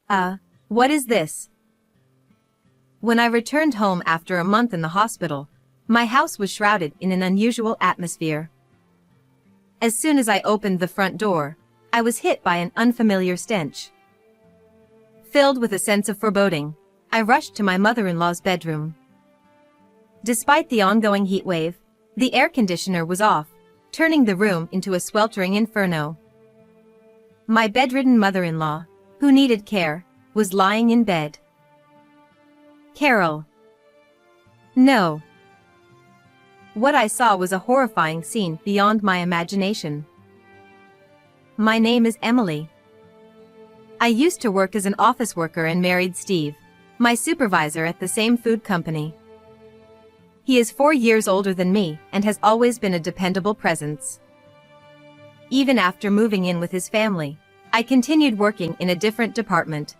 What is this? When I returned home after a month in the hospital, my house was shrouded in an unusual atmosphere. As soon as I opened the front door, I was hit by an unfamiliar stench. Filled with a sense of foreboding, I rushed to my mother-in-law's bedroom. Despite the ongoing heat wave, the air conditioner was off, turning the room into a sweltering inferno. My bedridden mother-in-law, who needed care, was lying in bed. Carol. No. What I saw was a horrifying scene beyond my imagination. My name is Emily. I used to work as an office worker and married Steve, my supervisor at the same food company. He is 4 years older than me and has always been a dependable presence. Even after moving in with his family, I continued working in a different department.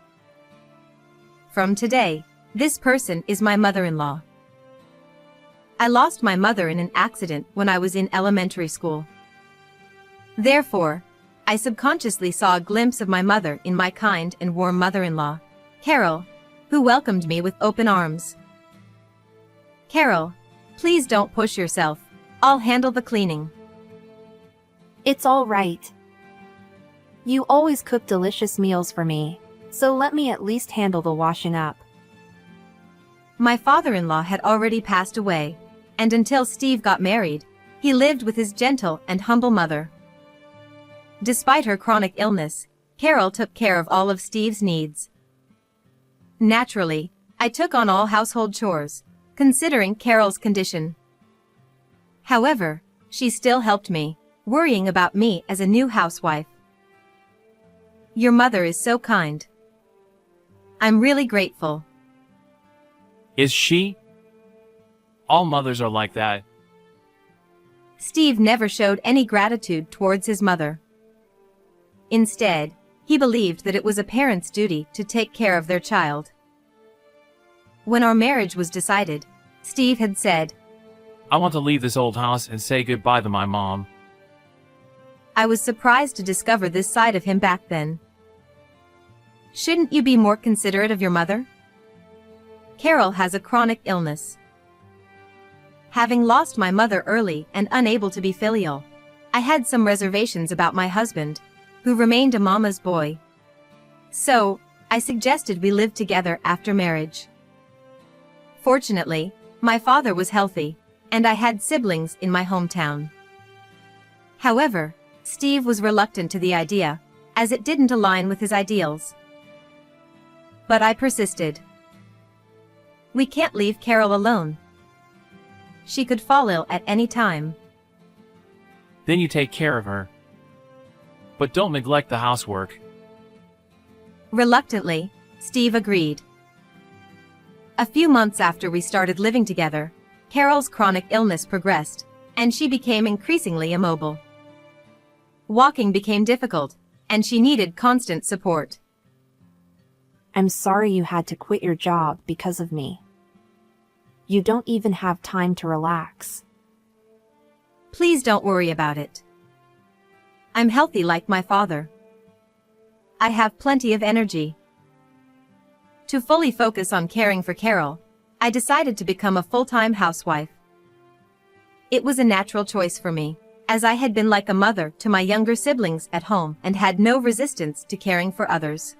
From today, this person is my mother-in-law. I lost my mother in an accident when I was in elementary school. Therefore, I subconsciously saw a glimpse of my mother in my kind and warm mother-in-law, Carol, who welcomed me with open arms. Carol, please don't push yourself. I'll handle the cleaning. It's all right. You always cook delicious meals for me, so let me at least handle the washing up. My father-in-law had already passed away, and until Steve got married, he lived with his gentle and humble mother. Despite her chronic illness, Carol took care of all of Steve's needs. Naturally, I took on all household chores, considering Carol's condition. However, she still helped me, worrying about me as a new housewife. Your mother is so kind. I'm really grateful. Is she? All mothers are like that. Steve never showed any gratitude towards his mother. Instead, he believed that it was a parent's duty to take care of their child. When our marriage was decided, Steve had said, I want to leave this old house and say goodbye to my mom. I was surprised to discover this side of him back then. Shouldn't you be more considerate of your mother? Carol has a chronic illness. Having lost my mother early and unable to be filial, I had some reservations about my husband, who remained a mama's boy. So, I suggested we live together after marriage. Fortunately, my father was healthy, and I had siblings in my hometown. However, Steve was reluctant to the idea, as it didn't align with his ideals. But I persisted. We can't leave Carol alone. She could fall ill at any time. Then you take care of her. But don't neglect the housework. Reluctantly, Steve agreed. A few months after we started living together, Carol's chronic illness progressed, and she became increasingly immobile. Walking became difficult, and she needed constant support. I'm sorry you had to quit your job because of me. You don't even have time to relax. Please don't worry about it. I'm healthy like my father. I have plenty of energy. To fully focus on caring for Carol, I decided to become a full-time housewife. It was a natural choice for me, as I had been like a mother to my younger siblings at home and had no resistance to caring for others.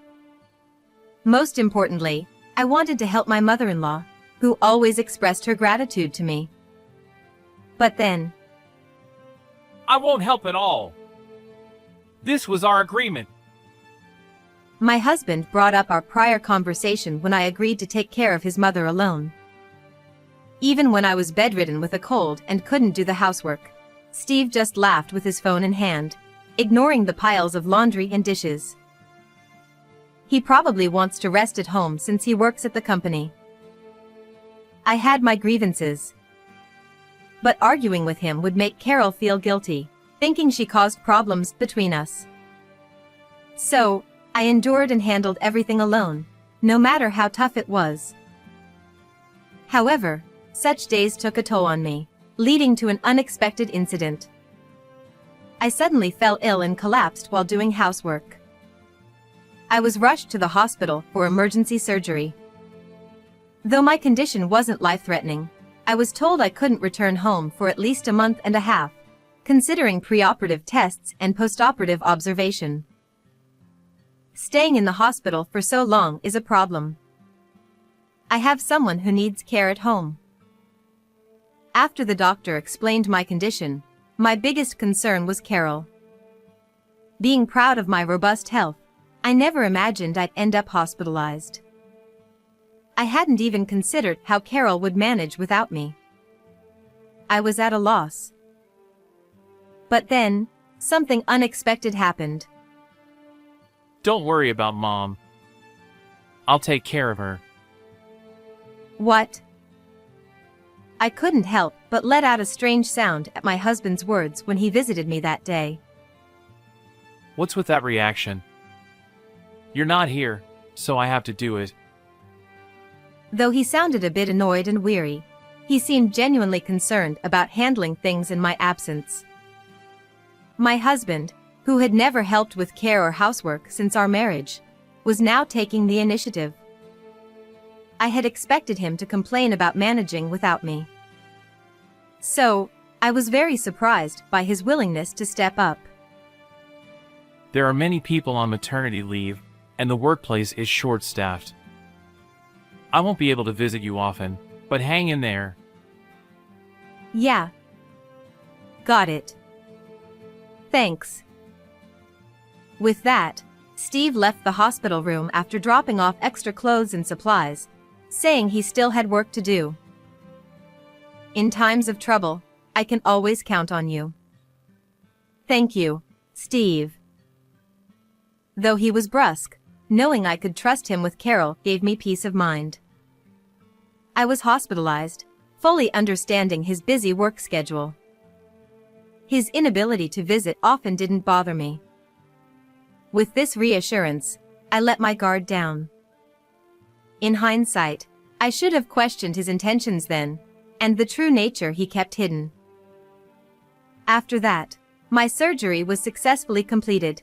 Most importantly, I wanted to help my mother-in-law, who always expressed her gratitude to me. But then, I won't help at all. This was our agreement. my husband brought up our prior conversation when I agreed to take care of his mother alone. Even when I was bedridden with a cold and couldn't do the housework, Steve just laughed with his phone in hand, ignoring the piles of laundry and dishes. He probably wants to rest at home since he works at the company. I had my grievances. But arguing with him would make Carol feel guilty, thinking she caused problems between us. So, I endured and handled everything alone, no matter how tough it was. However, such days took a toll on me, leading to an unexpected incident. I suddenly fell ill and collapsed while doing housework. I was rushed to the hospital for emergency surgery. Though my condition wasn't life-threatening, I was told I couldn't return home for at least a month and a half, considering preoperative tests and postoperative observation. Staying in the hospital for so long is a problem. I have someone who needs care at home. After the doctor explained my condition, my biggest concern was Carol. Being proud of my robust health, I never imagined I'd end up hospitalized. I hadn't even considered how Carol would manage without me. I was at a loss. But then, something unexpected happened. Don't worry about Mom. I'll take care of her. What? I couldn't help but let out a strange sound at my husband's words when he visited me that day. What's with that reaction? You're not here, so I have to do it. Though he sounded a bit annoyed and weary, he seemed genuinely concerned about handling things in my absence. My husband, who had never helped with care or housework since our marriage, was now taking the initiative. I had expected him to complain about managing without me. So, I was very surprised by his willingness to step up. There are many people on maternity leave, and the workplace is short-staffed. I won't be able to visit you often, but hang in there. Yeah. Got it. Thanks. With that, Steve left the hospital room after dropping off extra clothes and supplies, saying he still had work to do. In times of trouble, I can always count on you. Thank you, Steve. Though he was brusque, knowing I could trust him with Carol gave me peace of mind. I was hospitalized, fully understanding his busy work schedule. His inability to visit often didn't bother me. With this reassurance, I let my guard down. In hindsight, I should have questioned his intentions then, and the true nature he kept hidden. After that, my surgery was successfully completed.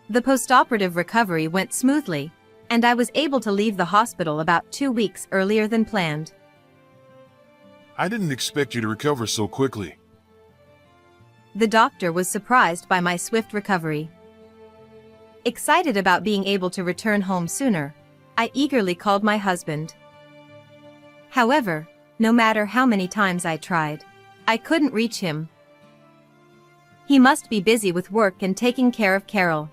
The postoperative recovery went smoothly, and I was able to leave the hospital about 2 weeks earlier than planned. I didn't expect you to recover so quickly. The doctor was surprised by my swift recovery. Excited about being able to return home sooner, I eagerly called my husband. However, no matter how many times I tried, I couldn't reach him. He must be busy with work and taking care of Carol.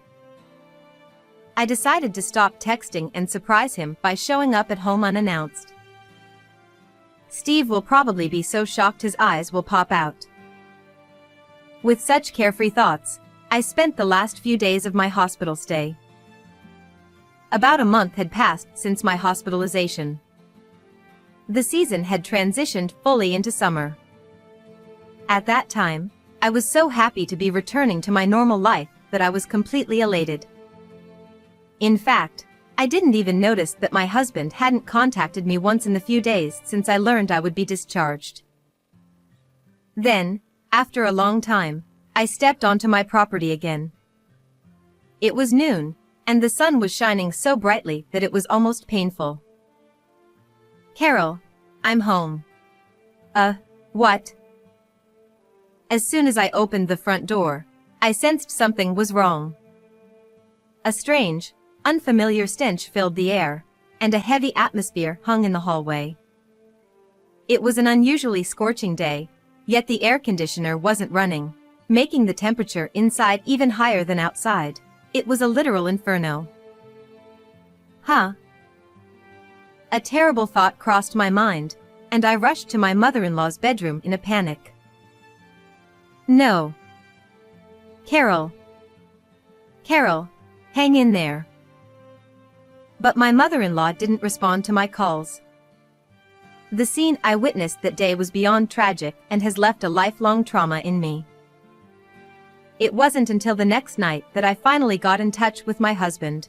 I decided to stop texting and surprise him by showing up at home unannounced. Steve will probably be so shocked his eyes will pop out. With such carefree thoughts, I spent the last few days of my hospital stay. About a month had passed since my hospitalization. The season had transitioned fully into summer. At that time, I was so happy to be returning to my normal life that I was completely elated. In fact, I didn't even notice that my husband hadn't contacted me once in the few days since I learned I would be discharged. Then, after a long time, I stepped onto my property again. It was noon, and the sun was shining so brightly that it was almost painful. Carol, I'm home. What? As soon as I opened the front door, I sensed something was wrong. A strange, unfamiliar stench filled the air, and a heavy atmosphere hung in the hallway. It was an unusually scorching day, yet the air conditioner wasn't running, making the temperature inside even higher than outside. It was a literal inferno. Huh? A terrible thought crossed my mind, and I rushed to my mother-in-law's bedroom in a panic. No. Carol. Carol, hang in there. But my mother-in-law didn't respond to my calls. The scene I witnessed that day was beyond tragic and has left a lifelong trauma in me. It wasn't until the next night that I finally got in touch with my husband.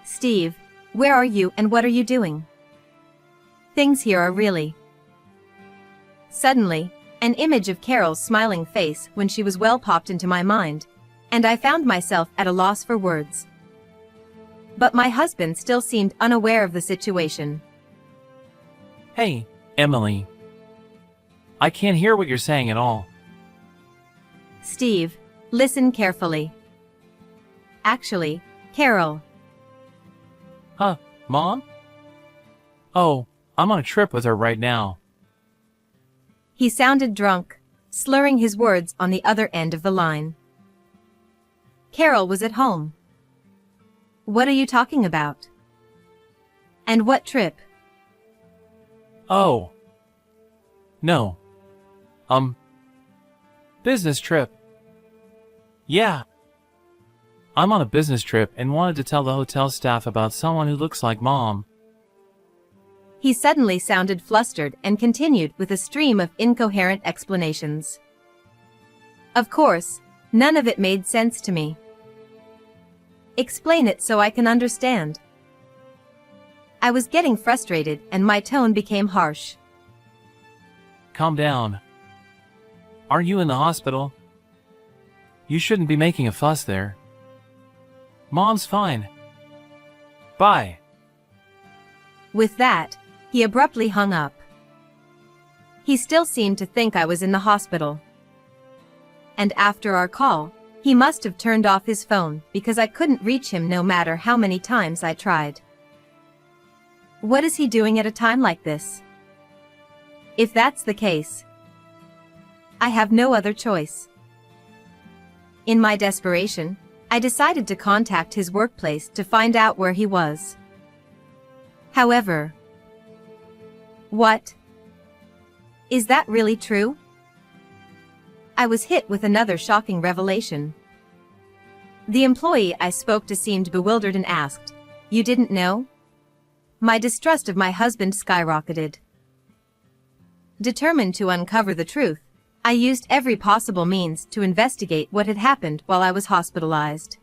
Steve, where are you and what are you doing? Things here are really... Suddenly, an image of Carol's smiling face when she was well popped into my mind, and I found myself at a loss for words. But my husband still seemed unaware of the situation. Hey, Emily. I can't hear what you're saying at all. Steve, listen carefully. Actually, Carol. Huh, Mom? Oh, I'm on a trip with her right now. He sounded drunk, slurring his words on the other end of the line. Carol was at home. What are you talking about? And what trip? Oh. No. Business trip. Yeah. I'm on a business trip and wanted to tell the hotel staff about someone who looks like Mom. He suddenly sounded flustered and continued with a stream of incoherent explanations. Of course, none of it made sense to me. Explain it so I can understand. I was getting frustrated and my tone became harsh. Calm down. Aren't you in the hospital? You shouldn't be making a fuss there. Mom's fine. Bye. With that, he abruptly hung up. He still seemed to think I was in the hospital. And after our call, he must have turned off his phone because I couldn't reach him no matter how many times I tried. What is he doing at a time like this? If that's the case, I have no other choice. In my desperation, I decided to contact his workplace to find out where he was. However, what? Is that really true? I was hit with another shocking revelation. The employee I spoke to seemed bewildered and asked, "You didn't know?" My distrust of my husband skyrocketed. Determined to uncover the truth, I used every possible means to investigate what had happened while I was hospitalized.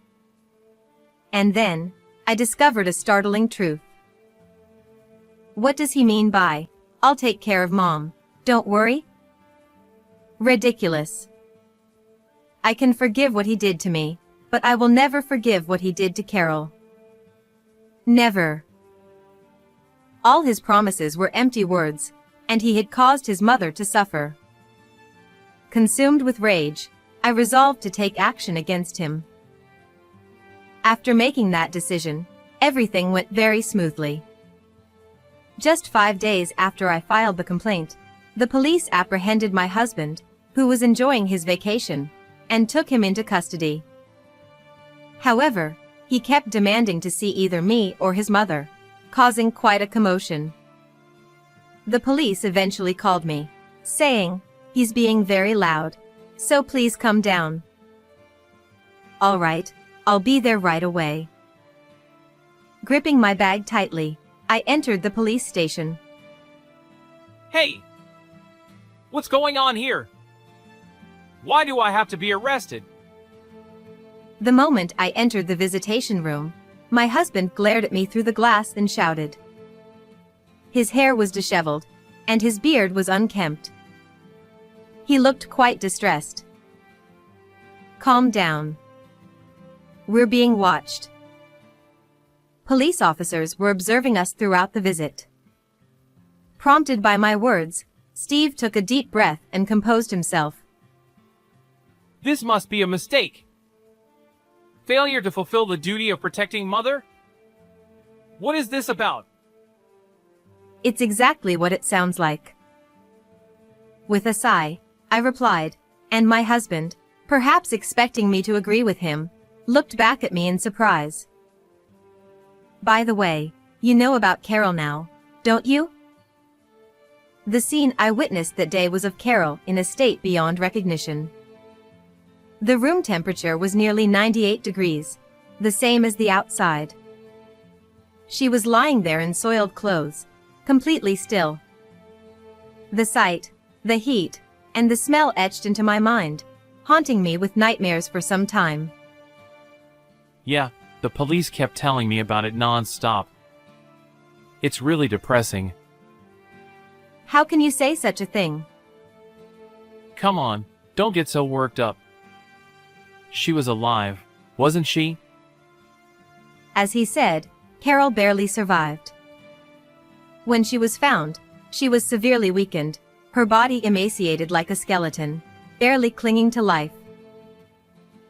And then, I discovered a startling truth. What does he mean by, "I'll take care of Mom, don't worry"? Ridiculous. I can forgive what he did to me, but I will never forgive what he did to Carol. Never. All his promises were empty words, and he had caused his mother to suffer. Consumed with rage, I resolved to take action against him. After making that decision, everything went very smoothly. Just 5 days after I filed the complaint, the police apprehended my husband, who was enjoying his vacation, and took him into custody. However, he kept demanding to see either me or his mother, causing quite a commotion. The police eventually called me, saying, "He's being very loud, so please come down." All right, I'll be there right away. Gripping my bag tightly, I entered the police station. Hey! What's going on here? Why do I have to be arrested? The moment I entered the visitation room, my husband glared at me through the glass and shouted. His hair was disheveled, and his beard was unkempt. He looked quite distressed. "Calm down. We're being watched." Police officers were observing us throughout the visit. Prompted by my words, Steve took a deep breath and composed himself. This must be a mistake. Failure to fulfill the duty of protecting Mother? What is this about? It's exactly what it sounds like. With a sigh, I replied, and my husband, perhaps expecting me to agree with him, looked back at me in surprise. "By the way, you know about Carol now, don't you?" The scene I witnessed that day was of Carol in a state beyond recognition. The room temperature was nearly 98 degrees, the same as the outside. She was lying there in soiled clothes, completely still. The sight, the heat, and the smell etched into my mind, haunting me with nightmares for some time. Yeah, the police kept telling me about it non-stop. It's really depressing. How can you say such a thing? Come on, don't get so worked up. She was alive, wasn't she? As he said, Carol barely survived. When she was found, she was severely weakened, her body emaciated like a skeleton, barely clinging to life.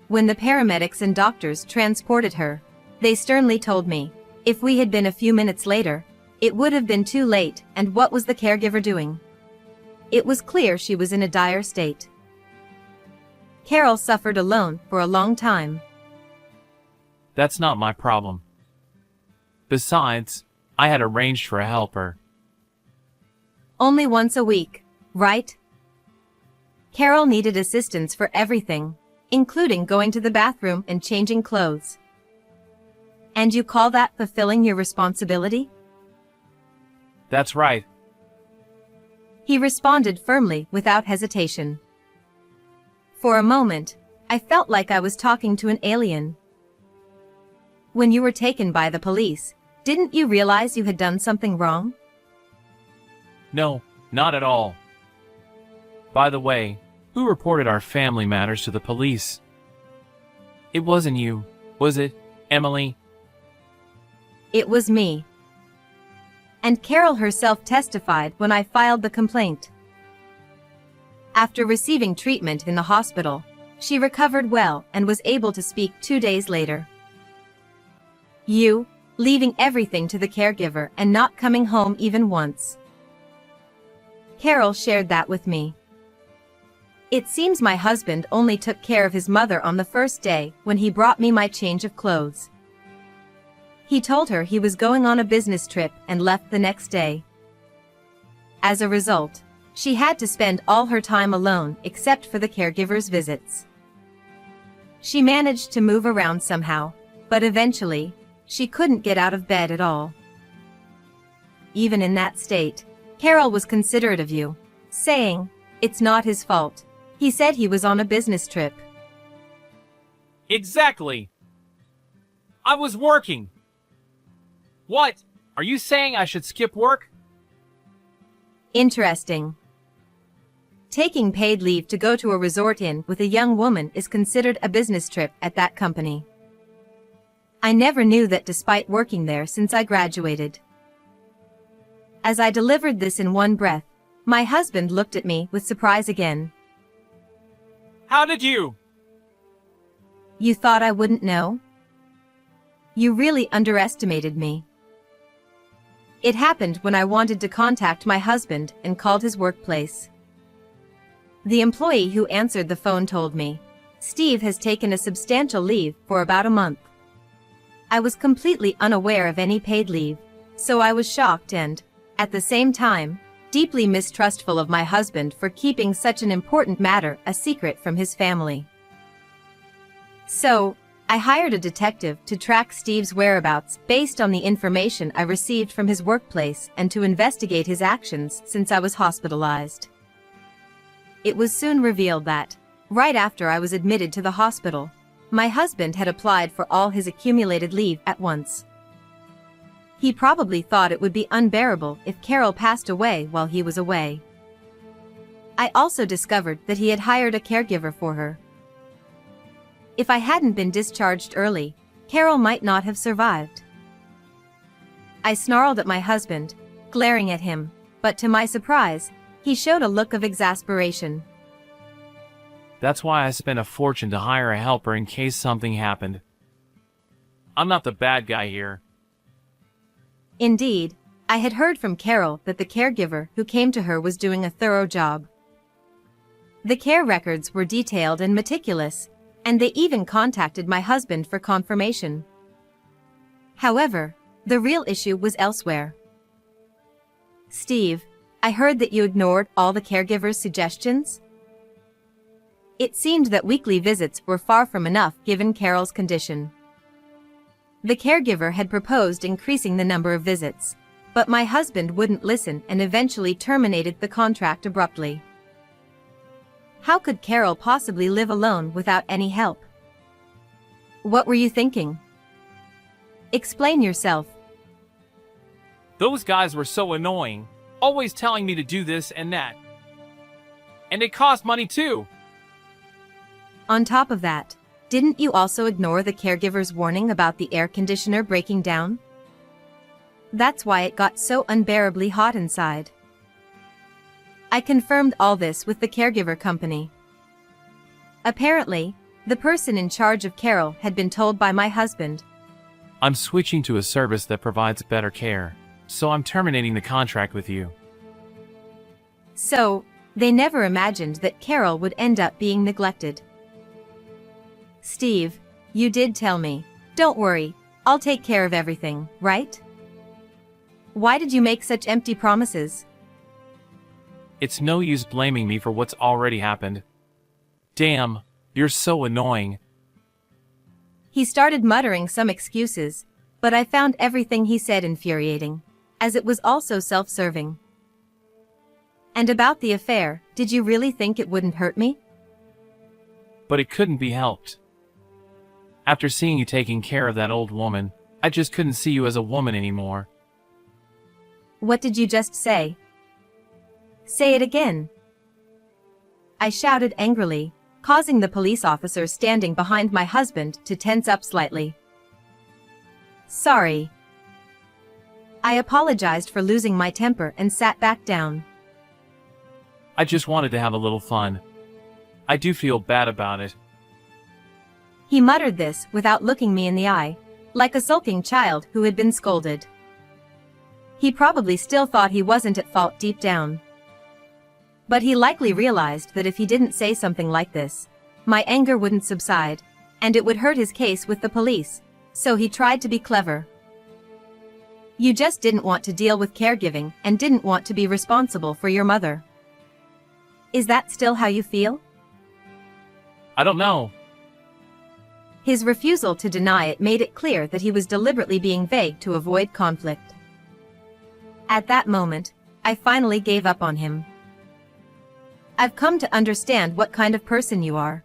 When the paramedics and doctors transported her, they sternly told me, if we had been a few minutes later, it would have been too late, and what was the caregiver doing? It was clear she was in a dire state. Carol suffered alone for a long time. That's not my problem. Besides, I had arranged for a helper. Only once a week, right? Carol needed assistance for everything, including going to the bathroom and changing clothes. And you call that fulfilling your responsibility? That's right. He responded firmly without hesitation. For a moment, I felt like I was talking to an alien. When you were taken by the police, didn't you realize you had done something wrong? No, not at all. By the way, who reported our family matters to the police? It wasn't you, was it, Emily? It was me. And Carol herself testified when I filed the complaint. After receiving treatment in the hospital, she recovered well and was able to speak 2 days later. You, leaving everything to the caregiver and not coming home even once. Carol shared that with me. It seems my husband only took care of his mother on the first day when he brought me my change of clothes. He told her he was going on a business trip and left the next day. As a result, she had to spend all her time alone except for the caregiver's visits. She managed to move around somehow, but eventually, she couldn't get out of bed at all. Even in that state, Carol was considerate of you, saying, "It's not his fault. He said he was on a business trip." Exactly! I was working! What? Are you saying I should skip work? Interesting. Taking paid leave to go to a resort inn with a young woman is considered a business trip at that company. I never knew that despite working there since I graduated. As I delivered this in one breath, my husband looked at me with surprise again. How did you? You thought I wouldn't know? You really underestimated me. It happened when I wanted to contact my husband and called his workplace. The employee who answered the phone told me, "Steve has taken a substantial leave for about a month." I was completely unaware of any paid leave, so I was shocked and, at the same time, deeply mistrustful of my husband for keeping such an important matter a secret from his family. So, I hired a detective to track Steve's whereabouts based on the information I received from his workplace and to investigate his actions since I was hospitalized. It was soon revealed that, right after I was admitted to the hospital, my husband had applied for all his accumulated leave at once. He probably thought it would be unbearable if Carol passed away while he was away. I also discovered that he had hired a caregiver for her. If I hadn't been discharged early, Carol might not have survived. I snarled at my husband, glaring at him, but to my surprise, he showed a look of exasperation. That's why I spent a fortune to hire a helper in case something happened. I'm not the bad guy here. Indeed, I had heard from Carol that the caregiver who came to her was doing a thorough job. The care records were detailed and meticulous, and they even contacted my husband for confirmation. However, the real issue was elsewhere. "Steve, I heard that you ignored all the caregiver's suggestions?" It seemed that weekly visits were far from enough given Carol's condition. The caregiver had proposed increasing the number of visits, but my husband wouldn't listen and eventually terminated the contract abruptly. How could Carol possibly live alone without any help? What were you thinking? Explain yourself. Those guys were so annoying, always telling me to do this and that. And it cost money too. On top of that, Didn't you also ignore the caregiver's warning about the air conditioner breaking down? That's why it got so unbearably hot inside. I confirmed all this with the caregiver company. Apparently, the person in charge of Carol had been told by my husband. I'm switching to a service that provides better care, so I'm terminating the contract with you. So, they never imagined that Carol would end up being neglected. Steve, you did tell me. Don't worry, I'll take care of everything, right? Why did you make such empty promises? It's no use blaming me for what's already happened. Damn, you're so annoying. He started muttering some excuses, but I found everything he said infuriating, as it was also self-serving. And about the affair, did you really think it wouldn't hurt me? But it couldn't be helped. After seeing you taking care of that old woman, I just couldn't see you as a woman anymore. What did you just say? Say it again. I shouted angrily, causing the police officer standing behind my husband to tense up slightly. Sorry. I apologized for losing my temper and sat back down. I just wanted to have a little fun. I do feel bad about it. He muttered this without looking me in the eye, like a sulking child who had been scolded. He probably still thought he wasn't at fault deep down. But he likely realized that if he didn't say something like this, my anger wouldn't subside, and it would hurt his case with the police, so he tried to be clever. You just didn't want to deal with caregiving and didn't want to be responsible for your mother. Is that still how you feel? I don't know. His refusal to deny it made it clear that he was deliberately being vague to avoid conflict. At that moment, I finally gave up on him. I've come to understand what kind of person you are.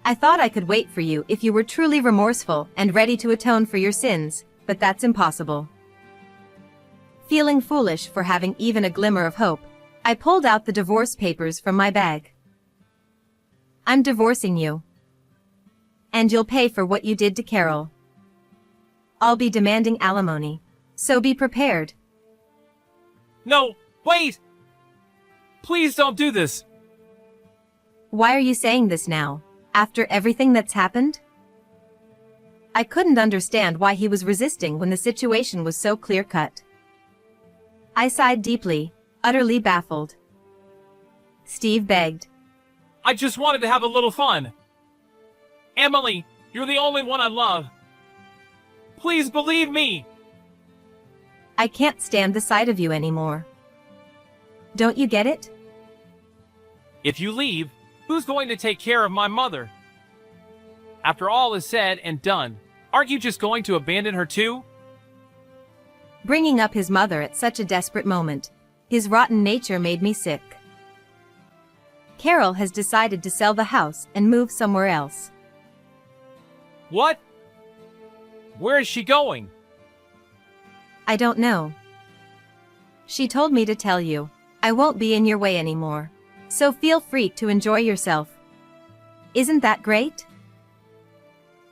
I thought I could wait for you if you were truly remorseful and ready to atone for your sins, but that's impossible. Feeling foolish for having even a glimmer of hope, I pulled out the divorce papers from my bag. I'm divorcing you. And you'll pay for what you did to Carol. I'll be demanding alimony, so be prepared. No, wait! Please don't do this! Why are you saying this now, after everything that's happened? I couldn't understand why he was resisting when the situation was so clear-cut. I sighed deeply, utterly baffled. Steve begged. I just wanted to have a little fun. Emily, you're the only one I love. Please believe me! I can't stand the sight of you anymore. Don't you get it? If you leave, who's going to take care of my mother? After all is said and done, aren't you just going to abandon her too? Bringing up his mother at such a desperate moment, his rotten nature made me sick. Carol has decided to sell the house and move somewhere else. What? Where is she going? I don't know. She told me to tell you, I won't be in your way anymore, so feel free to enjoy yourself. Isn't that great?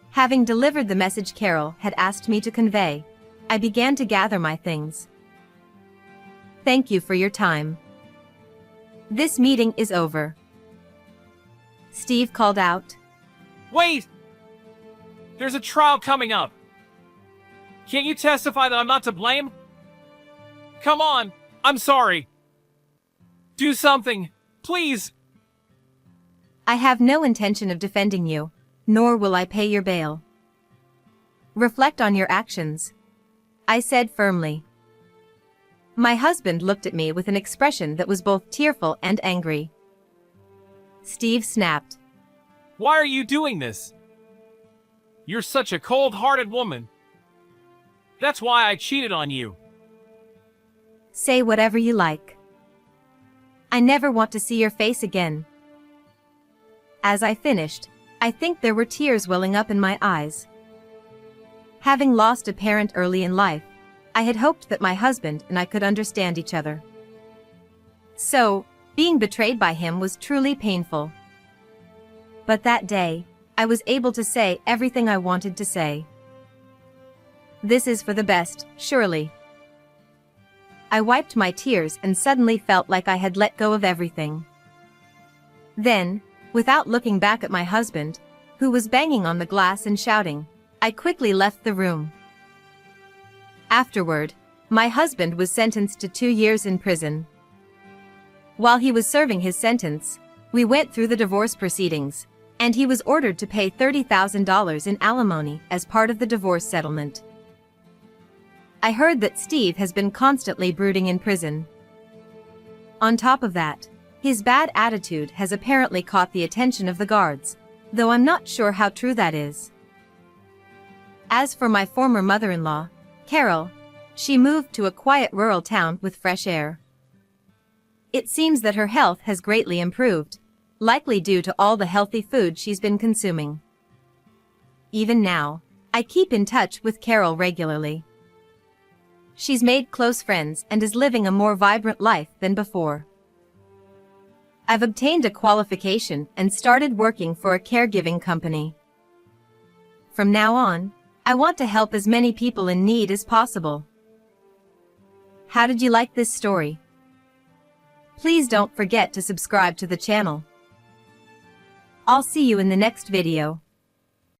Having delivered the message Carol had asked me to convey, I began to gather my things. Thank you for your time. This meeting is over. Steve called out. Wait! There's a trial coming up. Can't you testify that I'm not to blame? Come on, I'm sorry. Do something, please. I have no intention of defending you, nor will I pay your bail. Reflect on your actions, I said firmly. My husband looked at me with an expression that was both tearful and angry. Steve snapped. Why are you doing this? You're such a cold-hearted woman. That's why I cheated on you. Say whatever you like. I never want to see your face again. As I finished, I think there were tears welling up in my eyes. Having lost a parent early in life, I had hoped that my husband and I could understand each other. So, being betrayed by him was truly painful. But that day, I was able to say everything I wanted to say. This is for the best, surely. I wiped my tears and suddenly felt like I had let go of everything. Then, without looking back at my husband, who was banging on the glass and shouting, I quickly left the room. Afterward, my husband was sentenced to 2 years in prison. While he was serving his sentence, we went through the divorce proceedings, and he was ordered to pay $30,000 in alimony as part of the divorce settlement. I heard that Steve has been constantly brooding in prison. On top of that, his bad attitude has apparently caught the attention of the guards, though I'm not sure how true that is. As for my former mother-in-law, Carol, she moved to a quiet rural town with fresh air. It seems that her health has greatly improved, likely due to all the healthy food she's been consuming. Even now, I keep in touch with Carol regularly. She's made close friends and is living a more vibrant life than before. I've obtained a qualification and started working for a caregiving company. From now on, I want to help as many people in need as possible. How did you like this story? Please don't forget to subscribe to the channel. I'll see you in the next video.